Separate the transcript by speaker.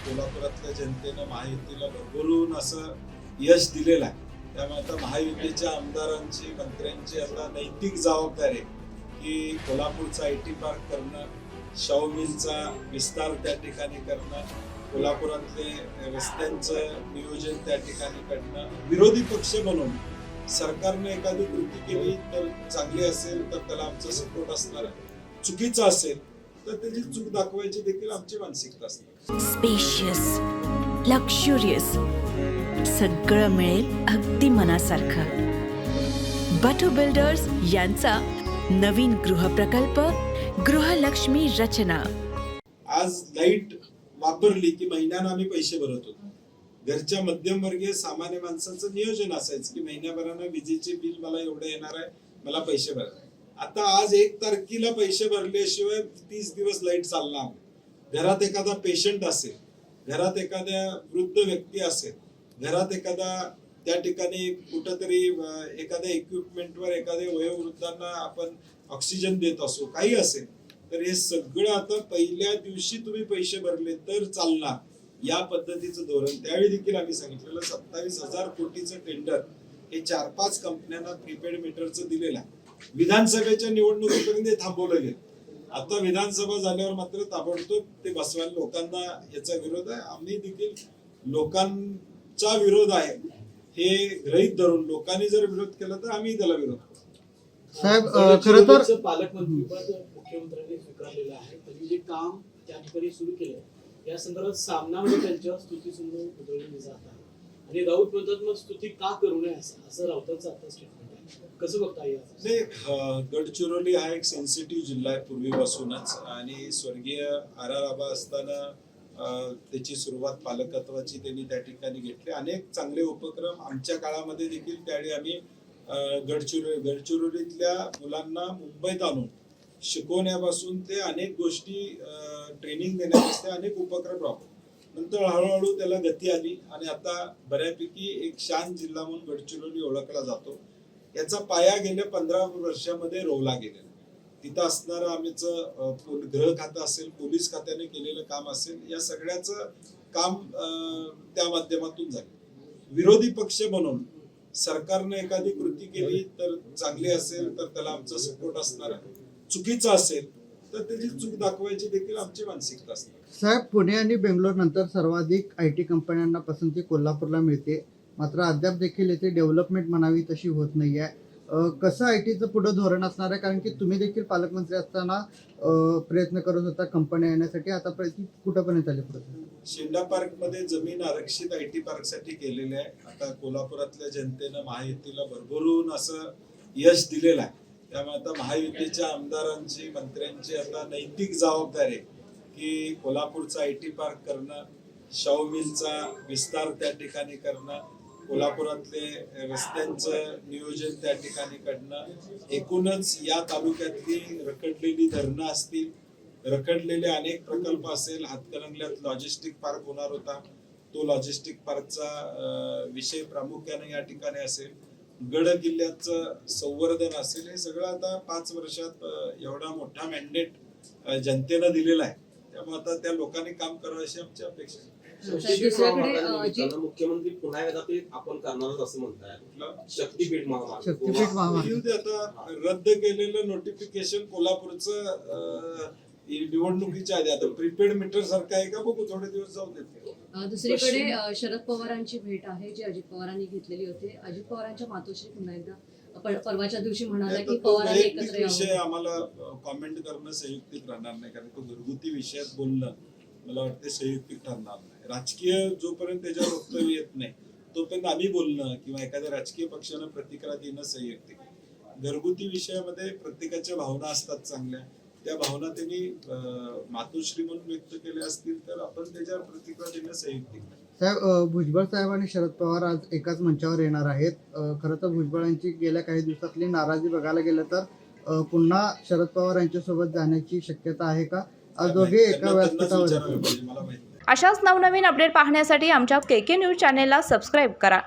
Speaker 1: कोल्हापुरातल्या जनतेनं महायुतीला भरभरून असं यश दिलेलं आहे. त्यामुळे आता महायुतीच्या आमदारांची, मंत्र्यांची आता नैतिक जबाबदारी आहे की कोल्हापूरचा IT पार्क करणं, शाहू मिलचा विस्तार त्या ठिकाणी करणं, कोल्हापुरातले रस्त्यांचं नियोजन त्या ठिकाणी करणं. विरोधी पक्ष म्हणून सरकारने एखादी कृती केली तर चांगली असेल तर त्याला आमचा सपोर्ट असणार आहे, चुकीचं असेल तर त्याची चूक दाखवायची देखील आमची मानसिकता असते.
Speaker 2: स्पेशियस, लक्झुरियस, सगळं मिळेल अगदी मनासारखं. बटू बिल्डर्स यांचा नवीन गृहप्रकल्प गृहलक्ष्मी रचना.
Speaker 1: आज लाईट वापरली की महिन्यानं आम्ही पैसे भरत होतो. घरच्या मध्यमवर्गीय सामान्य माणसाचं नियोजन असायचं की महिन्याभरानं विजेचे बिल मला एवढं येणार आहे, मला पैसे भरायचे. आता आज 1 तारखेला पैसे भरल्याशिवाय 30 दिवस लाईट चालणार नाही. घरात एखादा पेशंट असेल, घरात एखाद्या वृद्ध व्यक्ती असेल, घरात एखादा त्या ठिकाणी कुठंतरी एखाद्या इक्विपमेंटवर एखाद्या वयोवृद्धांना आपण ऑक्सिजन देत असो, काही असेल तर हे सगळं आता पहिल्या दिवशी तुम्ही पैसे भरले तर चालणार, या पद्धतीचं धोरण. त्यावेळी देखील आम्ही सांगितलेलं 27,000 कोटीचं टेंडर हे 4-5 कंपन्यांना प्रीपेड मीटरचं दिलेलं आहे. विधानसभेच्या निवडणुकीपर्यंत हे थांबवलं गेलं. आता विधानसभा झाल्यावर मात्र ताबडतोब ते बसवायला लोकांना याचा विरोध आहे. आम्ही देखील लोकांचा विरोध आहे हे गृहीत धरून, लोकांनी जर विरोध केला तर आम्ही त्याला विरोध करू.
Speaker 3: साहेब खरं तर
Speaker 4: पालकमंत्री पद मुख्यमंत्र्यांनी स्वीकारलेलं आहे. त्यांनी जे काम त्या ठिकाणी सुरू केलं या संदर्भात सामनामध्ये त्यांच्यावर स्तुती सुद्धा उधळली जात आहे आणि राऊत म्हणतात मग स्तुती का करू नये असं राऊतांचं आता स्टेटमेंट आहे. कसं बघता येईल?
Speaker 1: गडचिरोली हा एक सेन्सिटिव्ह जिल्हा आहे पूर्वीपासूनच, आणि स्वर्गीय R.R. आबा असताना त्याची सुरुवात पालकत्वाची त्यांनी त्या ठिकाणी घेतली. अनेक चांगले उपक्रम आमच्या काळामध्ये देखील त्यावेळी आम्ही गडचिरोलीतल्या मुलांना मुंबईत आणून शिकवण्यापासून ते अनेक गोष्टी ट्रेनिंग देण्यापासून अनेक उपक्रम राबवले. नंतर हळूहळू त्याला गती आली आणि आता बऱ्यापैकी एक शांत जिल्हा म्हणून गडचिरोली ओळखला जातो. याचा पाया गेल्या 15 वर्षामध्ये रोवला गेलेला. तिथं असणारं आमचं गृह खातं असेल, पोलीस खात्याने केलेलं काम असेल, या सगळ्याचं काम त्या माध्यमातून झालं. विरोधी पक्ष म्हणून सरकारने एखादी कृती केली तर चांगली असेल तर त्याला आमचा सपोर्ट असणार आहे, चुकीचं असेल तर त्याची चूक दाखवायची देखील आमची मानसिकता असते.
Speaker 3: साहेब, पुणे आणि बेंगलोर नंतर सर्वाधिक IT कंपन्यांना पसंती कोल्हापूरला मिळते, मात्र अद्याप देखील येथे डेव्हलपमेंट म्हणावी तशी होत नाहीये. कसं ITचं पुढे धोरण असणार आहे? कारण की तुम्ही देखील पालकमंत्री असताना प्रयत्न करत होता कंपन्या येण्यासाठी, आता कुठंपर्यंत आले पुढे?
Speaker 1: शेंडा पार्क मध्ये जमीन आरक्षित IT पार्क साठी केलेली आहे. आता कोल्हापुरातल्या जनतेनं महायुतीला भरभरून असं यश दिलेलं आहे. त्यामुळे आता महायुतीच्या आमदारांची, मंत्र्यांची आता नैतिक जबाबदारी आहे की कोल्हापूरचा IT पार्क करणं, शाहू मिलचा विस्तार त्या ठिकाणी करणं, कोल्हापुरातले रस्त्यांचं नियोजन त्या ठिकाणी करणं. एकूणच या तालुक्यातली रखडलेली धरणं असतील, रखडलेले अनेक प्रकल्प असेल. हातकणंगल्यात लॉजिस्टिक पार्क होणार होता, तो लॉजिस्टिक पार्कचा विषय प्रामुख्याने या ठिकाणी असेल. गड किल्ल्याचं संवर्धन असेल. हे सगळं आता 5 वर्षात एवढा मोठा मॅन्डेट जनतेनं दिलेला आहे. त्यामुळे आता त्या लोकांनी काम करावं अशी आमची अपेक्षा आहे.
Speaker 5: मुख्यमंत्री पुन्हा एकदा ते आपण करणारच असं म्हणताय. शक्तीपीठ
Speaker 3: महामार्ग
Speaker 1: आता रद्द केलेलं नोटिफिकेशन कोल्हापूरचं निवडणुकीच्या आधी आता प्रीपेड मीटर सारखं आहे का, बघू थोडे दिवस जाऊ देते.
Speaker 6: दुसरीकडे शरद पवारांची भेट आहे जी अजित पवारांनी घेतलेली होती. अजित पवारांच्या मातोश्री पुन्हा एकदा परवाच्या दिवशी म्हणाला की पवारांनी एकत्र
Speaker 1: विषय आम्हाला कॉमेंट करणं संयुक्तिक राहणार नाही, कारण तो घरगुती विषयात बोलणं मला वाटतं संयुक्तिक ठरणार नाही. राजकीय जोपर्यंत त्याच्यावर वक्तव्य येत नाही तोपर्यंत आम्ही बोलणं किंवा एखाद्या राजकीय पक्षानं प्रतिक्रिया देणं संयुक्तिक. घरगुती विषयामध्ये प्रत्येकाच्या भावना असतात चांगल्या, त्या भावना त्यांनी मातोश्री म्हणून व्यक्त केल्या असतील तर आपण त्याच्यावर प्रतिक्रिया देणं संयुक्तिक.
Speaker 3: साहेब, भुजबळ साहेब आणि शरद पवार आज एकाच मंचावर येणार आहेत. खरं तर भुजबळांची गेल्या काही दिवसातली नाराजी बघायला गेलं तर पुन्हा शरद पवार यांच्यासोबत जाण्याची शक्यता आहे का? आज दोघे एका व्यासपीठावर.
Speaker 2: अशाच नवनवीन अपडेट पाहण्यासाठी आमच्या KK न्यूज चॅनेलला सबस्क्राईब करा.